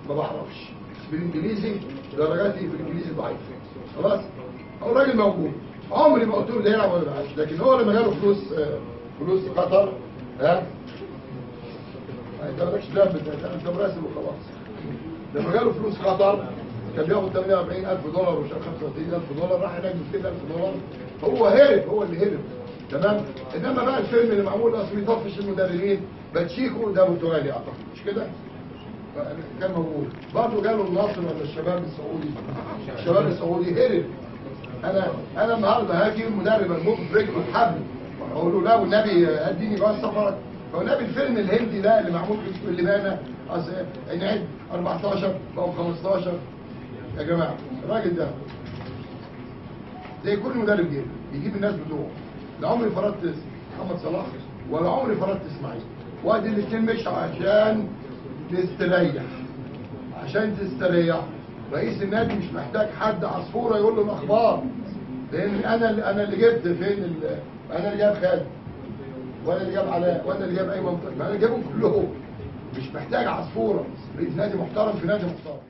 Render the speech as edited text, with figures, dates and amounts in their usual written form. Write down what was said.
ما بعرفش بالانجليزي، درجاتي في الانجليزي ضعيفه خلاص. هو الراجل موجود، عمري ما قلت له ده يلعب ولا ما يلعبش، لكن هو لما جاله فلوس قطر ها ما يقدرش تلعب، انت مراسل وخلاص. لما جاله فلوس قطر كان بياخد 48,000 دولار ومش عارف 35,000 دولار، راح هناك ب 200,000 دولار. هو هرب، هو اللي هرب تمام. انما بقى الفيلم اللي معمول اصلا بيطفش المدربين باتشيكو ده برتغالي اعتقد مش كده؟ كان موجود برضه. جاله النصر ولا الشباب السعودي؟ الشباب السعودي هرب. انا النهارده هاجي المدرب الموت برجله الحبل اقول له لا والنبي اديني جواز سفرك. هو النبي الفيلم الهندي ده اللي معمول في اللبانه نعد 14 بقوا 15 يا جماعه. الراجل ده زي كل مدرب يجيب الناس بتوعه. لا عمري فرضت محمد صلاح ولا عمري فرضت اسماعيل، وادي الاثنين مش عشان تستريح. عشان تستريح رئيس النادي مش محتاج حد عصفوره يقول له الاخبار، لان انا اللي جبت فين انا اللي جاب خالد وانا اللي جاب علاء وانا اللي جاب ايمن، انا جايبهم كلهم. مش محتاج عصفوره، رئيس نادي محترم في نادي محترم.